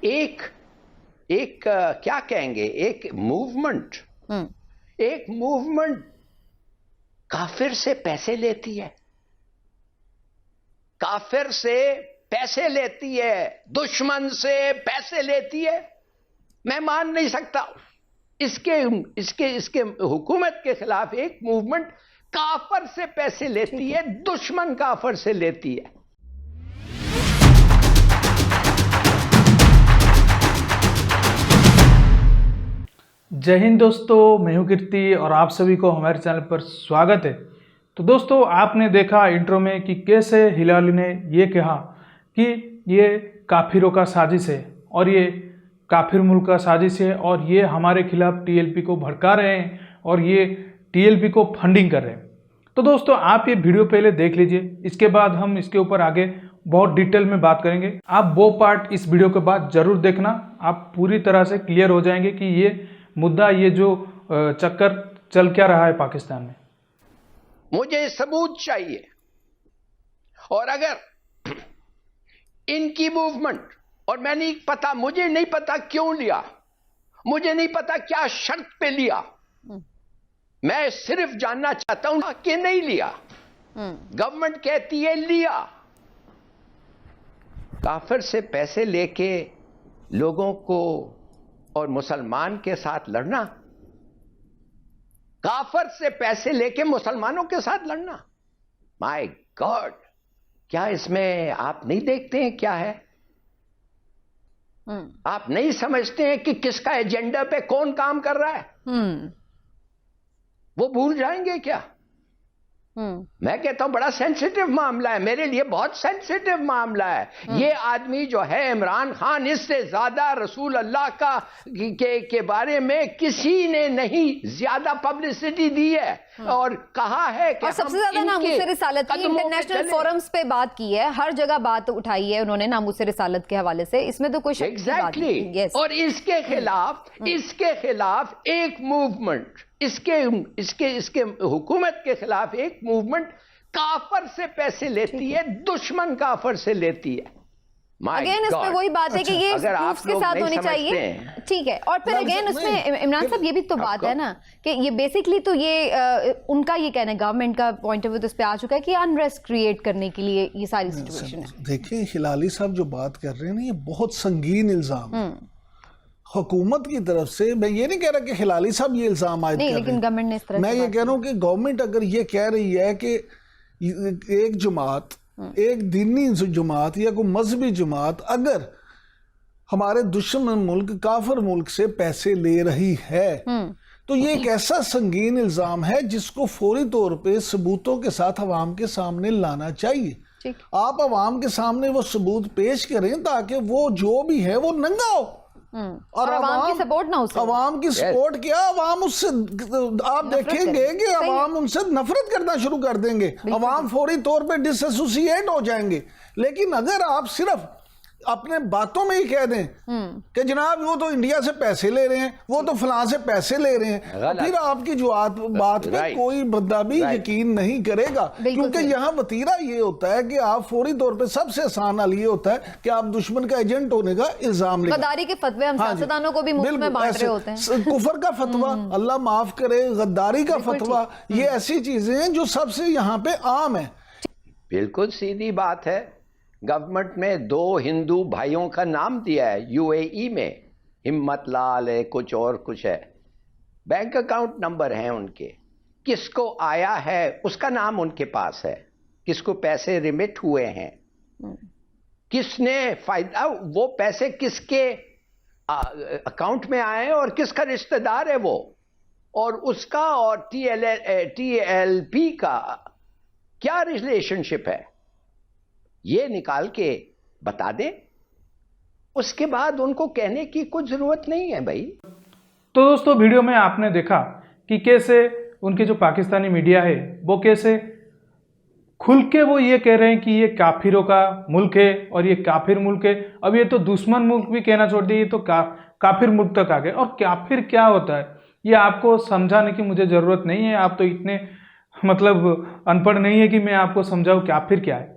एक एक क्या कहेंगे, एक मूवमेंट काफिर से पैसे लेती है, काफिर से पैसे लेती है, दुश्मन से पैसे लेती है। मैं मान नहीं सकता। इसके हुकूमत के खिलाफ एक मूवमेंट काफिर से पैसे लेती है, दुश्मन काफिर से लेती है। जय हिंद दोस्तों, मैं हूं कीर्ति और आप सभी को हमारे चैनल पर स्वागत है। तो दोस्तों, आपने देखा इंट्रो में कि कैसे हिलाली ने ये कहा कि ये काफिरों का साजिश है और ये काफिर मुल्क का साजिश है और ये हमारे खिलाफ टीएलपी को भड़का रहे हैं और ये टीएलपी को फंडिंग कर रहे हैं। तो दोस्तों, आप ये वीडियो पहले देख लीजिए, इसके बाद हम इसके ऊपर आगे बहुत डिटेल में बात करेंगे। आप वो पार्ट इस वीडियो के बाद जरूर देखना, आप पूरी तरह से क्लियर हो जाएंगे कि ये मुद्दा, ये जो चक्कर चल क्या रहा है पाकिस्तान में। मुझे सबूत चाहिए, और अगर इनकी मूवमेंट, और मुझे नहीं पता क्यों लिया, मुझे नहीं पता क्या शर्त पे लिया, मैं सिर्फ जानना चाहता हूं कि नहीं लिया। गवर्नमेंट कहती है लिया। काफिर से पैसे लेके लोगों को और मुसलमान के साथ लड़ना, काफिर से पैसे लेके मुसलमानों के साथ लड़ना, माय गॉड, क्या इसमें आप नहीं देखते हैं क्या है? आप नहीं समझते हैं कि किसका एजेंडा पे कौन काम कर रहा है? वो भूल जाएंगे क्या? मैं कहता हूं बड़ा सेंसिटिव मामला है, मेरे लिए बहुत सेंसिटिव मामला है। ये आदमी जो है इमरान खान, इससे ज्यादा रसूल अल्लाह के बारे में किसी ने नहीं ज्यादा पब्लिसिटी दी है और कहा है कि और सबसे ज्यादा नामूस रिसालत की इंटरनेशनल फोरम्स पे बात की है, हर जगह बात उठाई है उन्होंने नामूस रिसालत के हवाले से। इसमें तो कोई एग्जैक्टली। और इसके खिलाफ एक मूवमेंट, इसके हुकूमत के खिलाफ एक मूवमेंट काफिर से पैसे लेती है, दुश्मन काफिर से लेती है। अगेन इसमें वही बात है कि ये प्रूफ्स के साथ होनी चाहिए, ठीक है। और फिर अगेन उसमें इमरान साहब ये भी तो बात है ना कि ये बेसिकली तो ये उनका ये कहना है, गवर्नमेंट का पॉइंट ऑफ व्यू तो इस पे आ चुका है कि अनरेस्ट क्रिएट करने के लिए ये सारी सिचुएशन है। देखिए, हिलाली साहब जो बात कर रहे हैं ना, ये बहुत संगीन इल्जाम है हुकूमत की तरफ से। मैं ये नहीं कह रहा कि हिलाली साहब ये इल्जाम आयद कर रहे हैं, लेकिन गवर्नमेंट ने इस तरह मैं ये कह रहा हूँ कि गवर्नमेंट अगर ये कह रही है कि एक जमात, एक दीनी जमात या कोई मजहबी जमात अगर हमारे दुश्मन मुल्क, काफिर मुल्क से पैसे ले रही है, तो ये एक ऐसा संगीन इल्जाम है जिसको फौरी तौर पे सबूतों के साथ अवाम के सामने लाना चाहिए। आप अवाम के सामने वो सबूत पेश करें ताकि वो जो भी है वो नंगा हो और अवाम की सपोर्ट ना हो। अवाम की सपोर्ट क्या, अवाम उससे, आप देखेंगे कि अवाम उनसे नफरत करना शुरू कर देंगे, अवाम फौरी तौर पे डिसएसोसिएट हो जाएंगे। लेकिन अगर आप सिर्फ अपने बातों में ही कह दें कि जनाब वो तो इंडिया से पैसे ले रहे हैं, वो तो फलां से पैसे ले रहे हैं, फिर आपकी जो बात पे कोई बंदा भी यकीन नहीं करेगा। क्योंकि यहाँ वतीरा ये होता है कि आप फौरी तौर पे, सबसे आसान हाल ये होता है कि आप दुश्मन का एजेंट होने का इल्जाम लें। गद्दारी के फतवे हम सियासतदानों को भी मुफ्त में बांट रहे होते हैं। कुफर का फतवा, अल्लाह माफ करे, गद्दारी का फतवा, ये ऐसी चीजें हैं जो सबसे यहाँ पे आम है। बिल्कुल सीधी बात है। गवर्नमेंट में 2 हिंदू भाइयों का नाम दिया है यूएई में, हिम्मत लाल है, कुछ और कुछ है, बैंक अकाउंट नंबर हैं उनके, किसको आया है उसका नाम उनके पास है, किसको पैसे रिमिट हुए हैं, किसने फायदा, वो पैसे किसके अकाउंट में आए और किसका रिश्तेदार है वो, और उसका और टीएलपी का क्या रिलेशनशिप है, ये निकाल के बता दे। उसके बाद उनको कहने की कुछ जरूरत नहीं है भाई। तो दोस्तों, वीडियो में आपने देखा कि कैसे उनके जो पाकिस्तानी मीडिया है वो कैसे खुल के वो ये कह रहे हैं कि ये काफिरों का मुल्क है और ये काफिर मुल्क है। अब ये तो दुश्मन मुल्क भी कहना छोड़ दिए, ये तो काफिर मुल्क तक आ गए। और काफिर क्या होता है ये आपको समझाने की मुझे जरूरत नहीं है, आप तो इतने मतलब अनपढ़ नहीं है कि मैं आपको समझाऊं काफिर क्या है।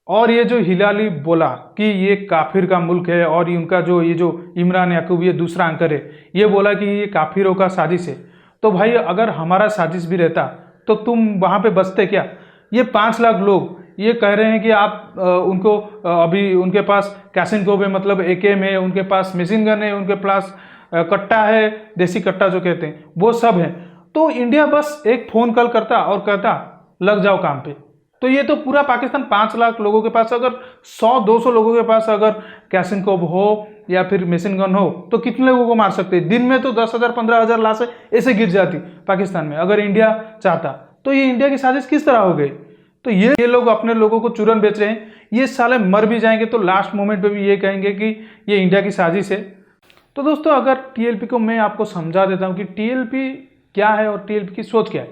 और ये जो हिलाली बोला कि ये काफिर का मुल्क है और उनका जो ये जो इमरान याकूब ये दूसरा एंकर है ये बोला कि ये काफिरों का साजिश है, तो भाई अगर हमारा साजिश भी रहता तो तुम वहाँ पे बचते क्या? ये 5 लाख लोग ये कह रहे हैं कि आप उनको अभी उनके पास कैशिनकोव है, मतलब एकेएम है, उनके पास मशीन गन है, उनके पास कट्टा है, देसी कट्टा जो कहते हैं वो सब है, तो इंडिया बस एक फ़ोन कॉल करता और कहता लग जाओ काम पे। तो ये तो पूरा पाकिस्तान 5 लाख लोगों के पास अगर 100-200 लोगों के पास अगर कैशिनकोव हो या फिर मशीन गन हो तो कितने लोगों को मार सकते हैं? दिन में तो 10,000-15,000 लाशें ऐसे गिर जाती पाकिस्तान में अगर इंडिया चाहता। तो ये इंडिया की साजिश किस तरह हो गई? तो ये लोग अपने लोगों को चूरन बेच रहे हैं, ये साले मर भी जाएंगे तो लास्ट मोमेंट पे भी ये कहेंगे कि ये इंडिया की साजिश है। तो दोस्तों अगर टीएलपी को मैं आपको समझा देता हूँ कि टीएलपी क्या है और टीएलपी की सोच क्या है,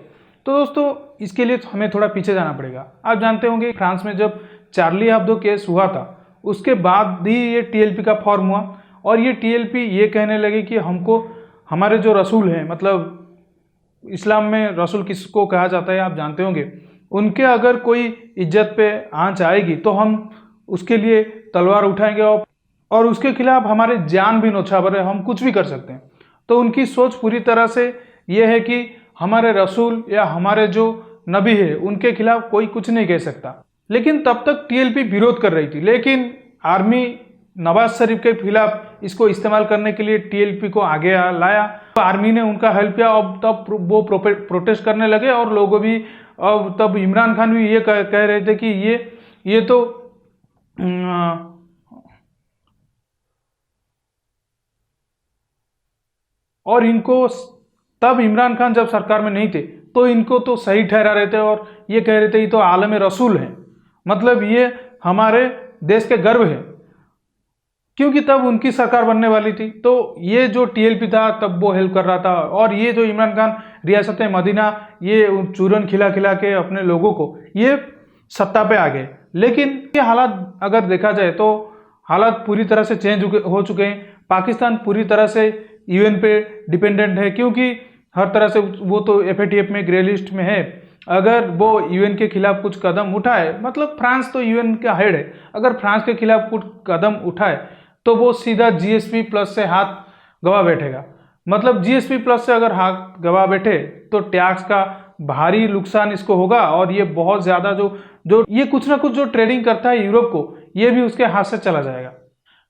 तो दोस्तों इसके लिए हमें थोड़ा पीछे जाना पड़ेगा। आप जानते होंगे फ्रांस में जब चार्ली हेब्दो केस हुआ था उसके बाद ही ये टीएलपी का फॉर्म हुआ और ये टीएलपी ये कहने लगे कि हमको हमारे जो रसूल हैं, मतलब इस्लाम में रसूल किसको कहा जाता है आप जानते होंगे, उनके अगर कोई इज्जत पे आंच आएगी तो हम उसके लिए तलवार उठाएंगे और उसके खिलाफ हमारे जान भी न्यौछावर है, हम कुछ भी कर सकते हैं। तो उनकी सोच पूरी तरह से ये है कि हमारे रसूल या हमारे जो नबी है उनके खिलाफ कोई कुछ नहीं कह सकता। लेकिन तब तक टीएलपी विरोध कर रही थी, लेकिन आर्मी नवाज शरीफ के खिलाफ इसको इस्तेमाल करने के लिए टीएलपी को आगे लाया, आर्मी ने उनका हेल्प किया और तब वो प्रोटेस्ट करने लगे और लोगों भी, और तब इमरान खान भी ये कह रहे थे कि ये तो और इनको, तब इमरान खान जब सरकार में नहीं थे तो इनको तो सही ठहरा रहे थे और ये कह रहे थे ये तो आलम रसूल है, मतलब ये हमारे देश के गर्व है, क्योंकि तब उनकी सरकार बनने वाली थी। तो ये जो टीएलपी था तब वो हेल्प कर रहा था और ये जो इमरान खान रियासत मदीना ये चूरन खिला खिला के अपने लोगों को ये सत्ता पे आ गए। लेकिन ये हालात अगर देखा जाए तो हालात पूरी तरह से चेंज हो चुके हैं। पाकिस्तान पूरी तरह से यूएन पे डिपेंडेंट है, क्योंकि हर तरह से वो तो एफएटीएफ में ग्रे लिस्ट में है। अगर वो यूएन के खिलाफ कुछ कदम उठाए, मतलब फ्रांस तो यूएन का हेड है, अगर फ्रांस के खिलाफ कुछ कदम उठाए तो वो सीधा जीएसपी प्लस से हाथ गवा बैठेगा। मतलब जीएसपी प्लस से अगर हाथ गवा बैठे तो टैक्स का भारी नुकसान इसको होगा और ये बहुत ज़्यादा जो ये कुछ ना कुछ जो ट्रेडिंग करता है यूरोप को, ये भी उसके हाथ से चला जाएगा।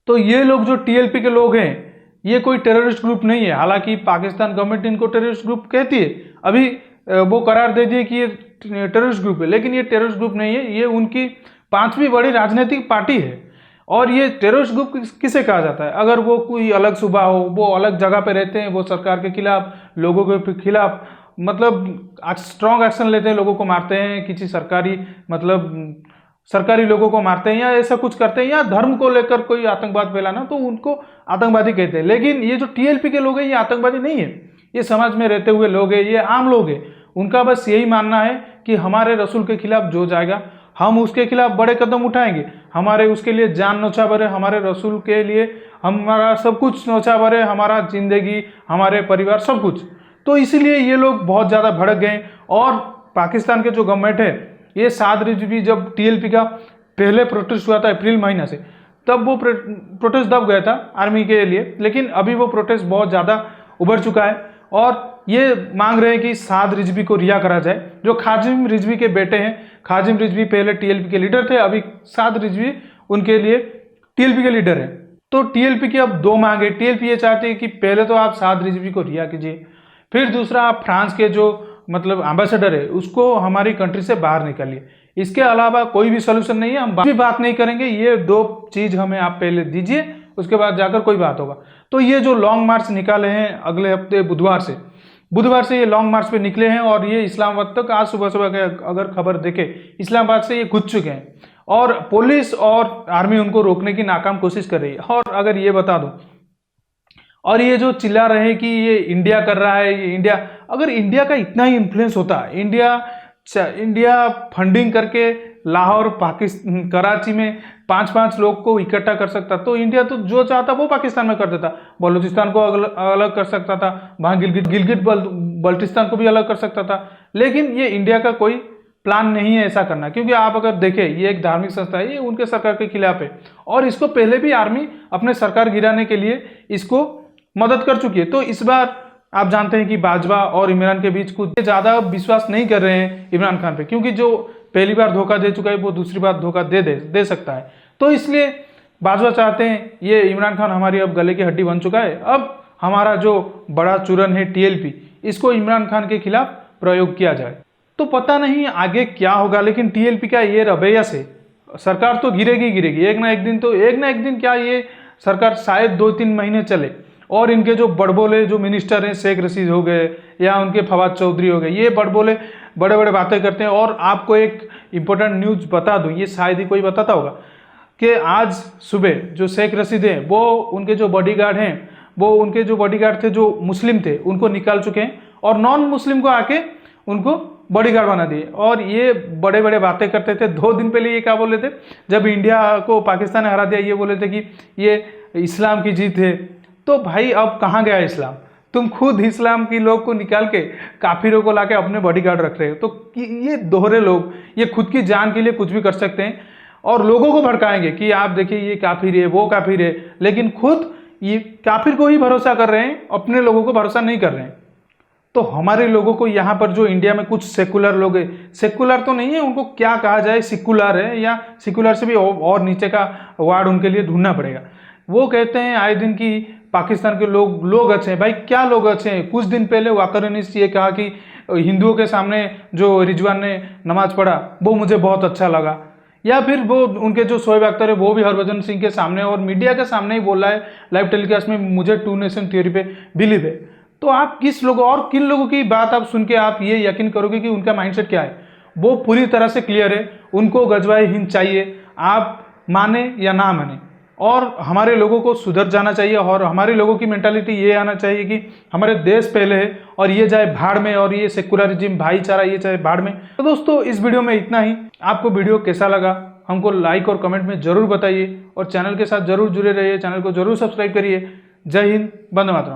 तो ये लोग जो टीएलपी के लोग हैं ये कोई टेररिस्ट ग्रुप नहीं है, हालांकि पाकिस्तान गवर्नमेंट इनको टेररिस्ट ग्रुप कहती है, अभी वो करार दे दिए कि ये टेररिस्ट ग्रुप है, लेकिन ये टेररिस्ट ग्रुप नहीं है, ये उनकी 5वीं बड़ी राजनीतिक पार्टी है। और ये टेररिस्ट ग्रुप किसे कहा जाता है? अगर वो कोई अलग सूबा हो, वो अलग जगह पे रहते हैं, वो सरकार के खिलाफ, लोगों के खिलाफ मतलब स्ट्रॉन्ग एक्शन लेते हैं, लोगों को मारते हैं, किसी सरकारी मतलब सरकारी लोगों को मारते हैं या ऐसा कुछ करते हैं, या धर्म को लेकर कोई आतंकवाद फैलाना, तो उनको आतंकवादी कहते हैं। लेकिन ये जो टीएलपी के लोग हैं ये आतंकवादी नहीं है, ये समाज में रहते हुए लोग हैं, ये आम लोग हैं। उनका बस यही मानना है कि हमारे रसूल के खिलाफ जो जाएगा हम उसके खिलाफ बड़े कदम उठाएंगे, हमारे उसके लिए जान न्यौछावर है, हमारे रसूल के लिए हमारा सब कुछ न्यौछावर है, हमारा जिंदगी, हमारे परिवार, सब कुछ। तो इसीलिए ये लोग बहुत ज़्यादा भड़क गए। और पाकिस्तान के जो गवर्नमेंट है ये साद रिजवी, जब टीएलपी का पहले प्रोटेस्ट हुआ था अप्रैल महीना से, तब वो प्रोटेस्ट दब गया था आर्मी के लिए, लेकिन अभी वो प्रोटेस्ट बहुत ज़्यादा उभर चुका है और ये मांग रहे हैं कि साद रिजवी को रिहा करा जाए, जो खाजिम रिजवी के बेटे हैं। खाजिम रिजवी पहले टीएलपी के लीडर थे, अभी साद रिजवी उनके लिए टीएलपी के लीडर हैं। तो टीएलपी की अब 2 मांग है। टीएलपी ये चाहती है कि पहले तो आप साद रिजवी को रिहा कीजिए, फिर दूसरा आप फ्रांस के जो मतलब एम्बेसडर है उसको हमारी कंट्री से बाहर निकालिए। इसके अलावा कोई भी सोल्यूशन नहीं है, हम भी बात नहीं करेंगे, ये 2 चीज़ हमें आप पहले दीजिए, उसके बाद जाकर कोई बात होगा। तो ये जो लॉन्ग मार्च निकाले हैं अगले हफ्ते बुधवार से ये लॉन्ग मार्च पे निकले हैं और ये इस्लामाबाद तक, आज सुबह के अगर खबर देखें इस्लामाबाद से ये कूद चुके हैं और पुलिस और आर्मी उनको रोकने की नाकाम कोशिश कर रही है। और अगर ये बता दूं, और ये जो चिल्ला रहे हैं कि ये इंडिया कर रहा है, ये इंडिया, अगर इंडिया का इतना ही इन्फ्लुएंस होता, इंडिया फंडिंग करके लाहौर पाकिस्तान कराची में 5-5 लोग को इकट्ठा कर सकता, तो इंडिया तो जो चाहता वो पाकिस्तान में कर देता। बलूचिस्तान को अलग कर सकता था, वहाँ गिलगिट बल्टिस्तान को भी अलग कर सकता था। लेकिन ये इंडिया का कोई प्लान नहीं है ऐसा करना, क्योंकि आप अगर देखें ये एक धार्मिक संस्था है, ये उनके सरकार के खिलाफ है और इसको पहले भी आर्मी अपने सरकार गिराने के लिए इसको मदद कर चुकी है। तो इस बार आप जानते हैं कि बाजवा और इमरान के बीच कुछ ज़्यादा विश्वास नहीं कर रहे हैं इमरान खान पे, क्योंकि जो पहली बार धोखा दे चुका है वो दूसरी बार धोखा दे सकता है। तो इसलिए बाजवा चाहते हैं ये इमरान खान हमारी अब गले की हड्डी बन चुका है, अब हमारा जो बड़ा चूरन है टीएलपी, इसको इमरान खान के खिलाफ प्रयोग किया जाए। तो पता नहीं आगे क्या होगा, लेकिन टीएलपी का ये रवैया से सरकार तो गिरेगी गिरेगी एक ना एक दिन क्या ये सरकार शायद 2-3 महीने चले और इनके जो बड़बोले जो मिनिस्टर हैं, शेख रशीद हो गए या उनके फवाद चौधरी हो गए, ये बड़बोले बड़े बड़े बातें करते हैं। और आपको एक इम्पोर्टेंट न्यूज़ बता दूं, ये शायद ही कोई बताता होगा कि आज सुबह जो शेख रशीद हैं वो उनके जो बॉडीगार्ड हैं, वो उनके जो बॉडीगार्ड थे जो मुस्लिम थे उनको निकाल चुके हैं और नॉन मुस्लिम को आके उनको बॉडीगार्ड बना दिए। और ये बड़े बड़े बातें करते थे। 2 दिन पहले ये क्या बोले थे, जब इंडिया को पाकिस्तान ने हरा दिया, ये बोले थे कि ये इस्लाम की जीत है। तो भाई अब कहाँ गया इस्लाम? तुम खुद इस्लाम की लोग को निकाल के काफिरों को लाके अपने बॉडीगार्ड रख रहे हो। तो ये दोहरे लोग ये खुद की जान के लिए कुछ भी कर सकते हैं और लोगों को भड़काएंगे कि आप देखिए ये काफिर है, वो काफिर है, लेकिन खुद ये काफिर को ही भरोसा कर रहे हैं, अपने लोगों को भरोसा नहीं कर रहे हैं। तो हमारे लोगों को यहाँ पर जो इंडिया में कुछ सेकुलर लोग हैं, सेकुलर तो नहीं है, उनको क्या कहा जाए, सिकुलर है या सिकुलर से भी और नीचे का वर्ड उनके लिए ढूंढना पड़ेगा। वो कहते हैं आए दिन की पाकिस्तान के लोग अच्छे हैं। भाई क्या लोग अच्छे हैं? कुछ दिन पहले वाकर अनीस ये कहा कि हिंदुओं के सामने जो रिजवान ने नमाज पढ़ा वो मुझे बहुत अच्छा लगा, या फिर वो उनके जो शोएब अख्तर है वो भी हरभजन सिंह के सामने और मीडिया के सामने ही बोला है लाइव टेलीकास्ट में, मुझे 2 नेशन थ्योरी पे बिलीव है। तो आप किस लोगों और किन लोगों की बात आप सुन के आप ये यकीन करोगे कि उनका माइंडसेट क्या है? वो पूरी तरह से क्लियर है, उनको गजवाए हिंद चाहिए, आप माने या ना माने। और हमारे लोगों को सुधर जाना चाहिए और हमारे लोगों की मेंटालिटी ये आना चाहिए कि हमारे देश पहले है और ये जाए भाड़ में, और ये सेकुलरिज्म भाईचारा ये चाहे भाड़ में। तो दोस्तों इस वीडियो में इतना ही। आपको वीडियो कैसा लगा हमको लाइक और कमेंट में जरूर बताइए और चैनल के साथ जरूर जुड़े रहिए, चैनल को जरूर सब्सक्राइब करिए। जय हिंद, वंदे मातरम।